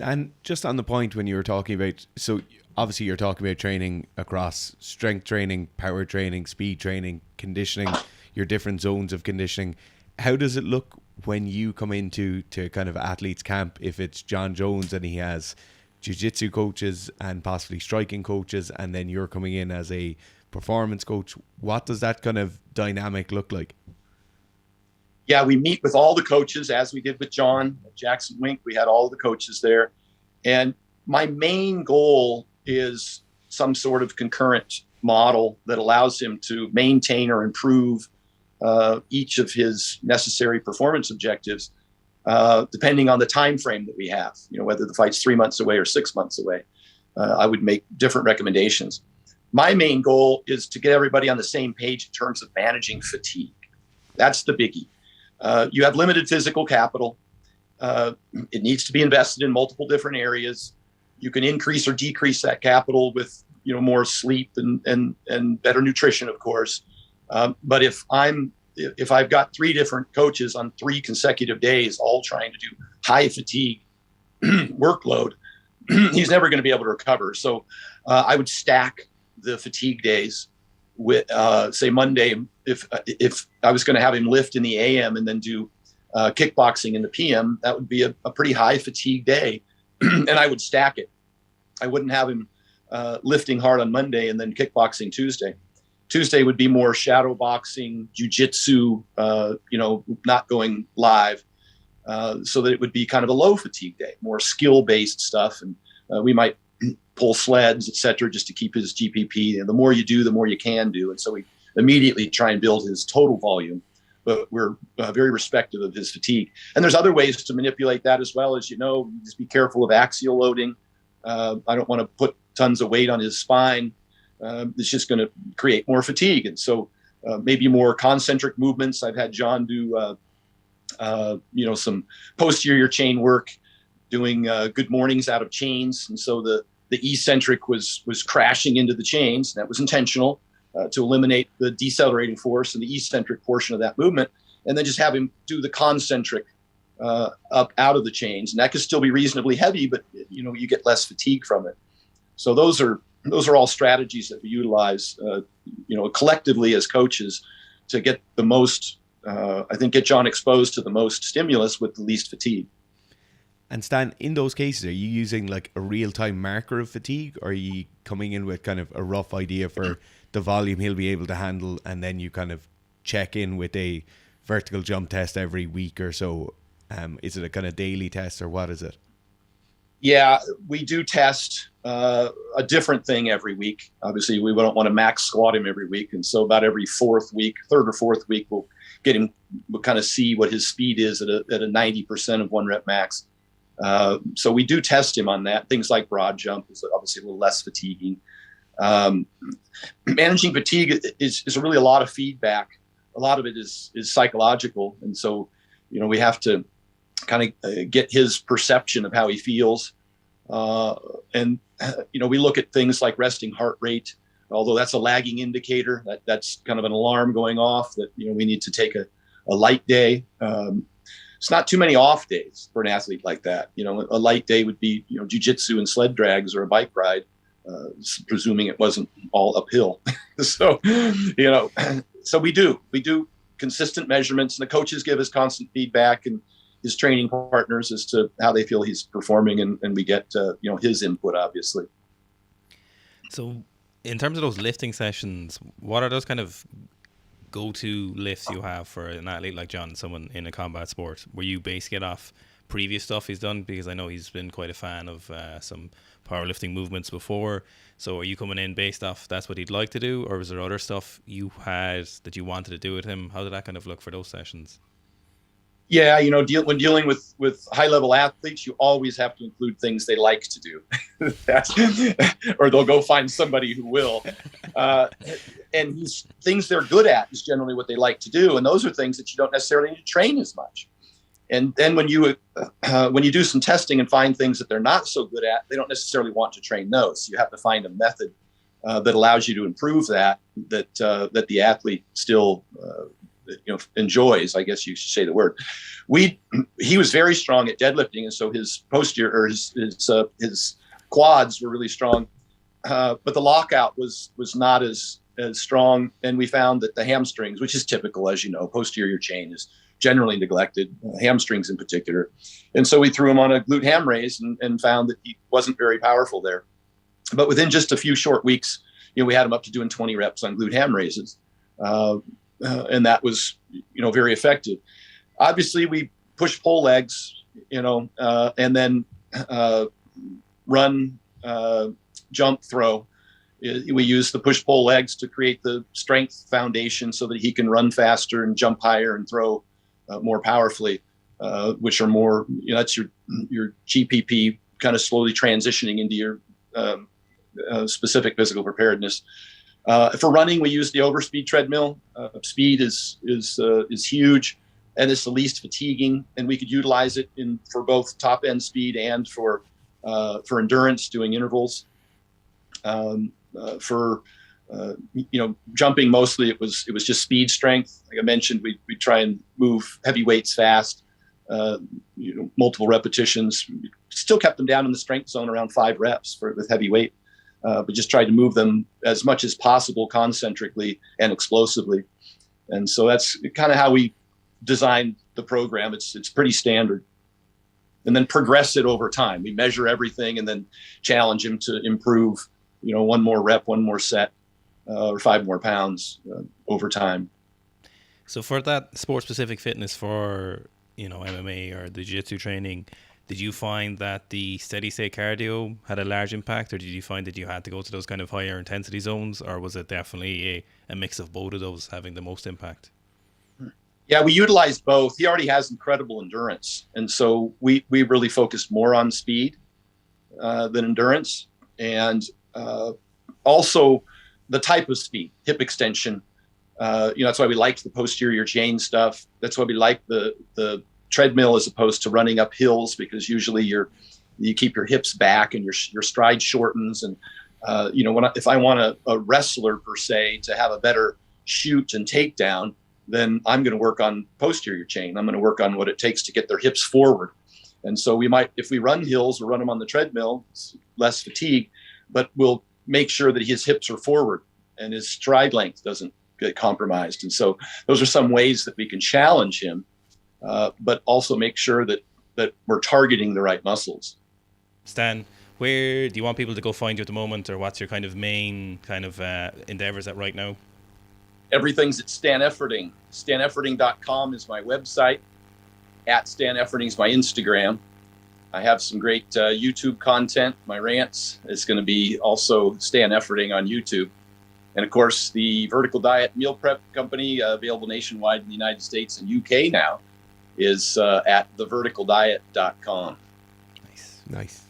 And just on the point when you were talking about, so obviously you're talking about training across strength training, power training, speed training, conditioning, your different zones of conditioning. How does it look when you come into kind of athletes camp, if it's John Jones and he has jiu-jitsu coaches and possibly striking coaches, and then you're coming in as a performance coach? What does that kind of dynamic look like? Yeah, we meet with all the coaches as we did with John at Jackson Wink. We had all the coaches there. And my main goal is some sort of concurrent model that allows him to maintain or improve each of his necessary performance objectives, depending on the time frame that we have, whether the fight's 3 months away or 6 months away. I would make different recommendations. My main goal is to get everybody on the same page in terms of managing fatigue. That's the biggie. You have limited physical capital. It needs to be invested in multiple different areas. You can increase or decrease that capital with more sleep and better nutrition, of course. But if I've got 3 different coaches on 3 consecutive days, all trying to do high fatigue workload, he's never going to be able to recover. So I would stack the fatigue days with, say, Monday. If I was going to have him lift in the AM and then do kickboxing in the PM, that would be a pretty high fatigue day, and I would stack it. I wouldn't have him lifting hard on Monday and then kickboxing Tuesday. Tuesday would be more shadow boxing, jiu-jitsu, not going live, so that it would be kind of a low fatigue day, more skill-based stuff. And we might pull sleds, et cetera, just to keep his GPP. And the more you do, the more you can do. And so we immediately try and build his total volume, but we're very respective of his fatigue. And there's other ways to manipulate that as well. As just be careful of axial loading. I don't want to put tons of weight on his spine. It's just going to create more fatigue. And so maybe more concentric movements. I've had John do, some posterior chain work, doing good mornings out of chains. And so the eccentric was crashing into the chains. And that was intentional to eliminate the decelerating force and the eccentric portion of that movement. And then just have him do the concentric up out of the chains. And that could still be reasonably heavy, but you get less fatigue from it. So those are all strategies that we utilize, collectively as coaches to get the most, get John exposed to the most stimulus with the least fatigue. And Stan, in those cases, are you using like a real-time marker of fatigue, or are you coming in with kind of a rough idea for the volume he'll be able to handle, and then you kind of check in with a vertical jump test every week or so? Is it a kind of daily test, or what is it? Yeah, we do test a different thing every week. Obviously, we don't want to max squat him every week. And so about every third or fourth week, we'll kind of see what his speed is at a 90% of 1 rep max. So we do test him on that. Things like broad jump is obviously a little less fatiguing. Managing fatigue is really a lot of feedback. A lot of it is psychological. And so, we have to kind of get his perception of how he feels. And we look at things like resting heart rate, although that's a lagging indicator. That's kind of an alarm going off that, we need to take a light day. It's not too many off days for an athlete like that. A light day would be, jiu-jitsu and sled drags or a bike ride, presuming it wasn't all uphill. So, so we do consistent measurements, and the coaches give us constant feedback, and his training partners as to how they feel he's performing, and we get, his input, obviously. So in terms of those lifting sessions, what are those kind of go-to lifts you have for an athlete like John, someone in a combat sport? Were you basing it off previous stuff he's done? Because I know he's been quite a fan of some powerlifting movements before. So are you coming in based off that's what he'd like to do, or was there other stuff you had that you wanted to do with him? How did that kind of look for those sessions? Yeah, when dealing with high-level athletes, you always have to include things they like to do, or they'll go find somebody who will. And things they're good at is generally what they like to do, and those are things that you don't necessarily need to train as much. And then when you do some testing and find things that they're not so good at, they don't necessarily want to train those. So you have to find a method that allows you to improve that the athlete still enjoys, I guess you should say the word. He was very strong at deadlifting, and so his posterior or his quads were really strong, but the lockout was not as strong, and we found that the hamstrings, which is typical, as you know, posterior chain is generally neglected, hamstrings in particular, and so we threw him on a glute ham raise and found that he wasn't very powerful there. But within just a few short weeks, we had him up to doing 20 reps on glute ham raises. And that was, very effective. Obviously, we push pull legs, and then run, jump, throw. We use the push pull legs to create the strength foundation so that he can run faster and jump higher and throw more powerfully, which are more, that's your GPP kind of slowly transitioning into your specific physical preparedness. For running, we use the overspeed treadmill. Speed is huge, and it's the least fatiguing, and we could utilize it for both top end speed and for endurance, doing intervals. For jumping, mostly it was just speed strength. Like I mentioned, we try and move heavy weights fast, multiple repetitions. We still kept them down in the strength zone around 5 reps with heavy weight. But just tried to move them as much as possible concentrically and explosively. And so that's kind of how we designed the program. It's pretty standard. And then progress it over time. We measure everything and then challenge him to improve, 1 more rep, 1 more set, or 5 more pounds over time. So for that sport-specific fitness for, MMA or the jiu-jitsu training, did you find that the steady-state cardio had a large impact, or did you find that you had to go to those kind of higher intensity zones, or was it definitely a mix of both of those having the most impact? Yeah, we utilized both. He already has incredible endurance, and so we really focused more on speed than endurance, and also the type of speed, hip extension. That's why we liked the posterior chain stuff. That's why we liked the treadmill as opposed to running up hills, because usually you keep your hips back and your stride shortens. And if I want a wrestler per se to have a better shoot and takedown, then I'm going to work on posterior chain. I'm going to work on what it takes to get their hips forward. And so we might, if we run hills or run them on the treadmill, it's less fatigue, but we'll make sure that his hips are forward and his stride length doesn't get compromised. And so those are some ways that we can challenge him, but also make sure that we're targeting the right muscles. Stan, where do you want people to go find you at the moment, or what's your kind of main endeavors at right now? Everything's at Stan Efferding. StanEfferding.com is my website. At Stan Efferding is my Instagram. I have some great YouTube content. My rants is going to be also Stan Efferding on YouTube. And of course, the Vertical Diet Meal Prep Company, available nationwide in the United States and UK now, is at theverticaldiet.com. Nice.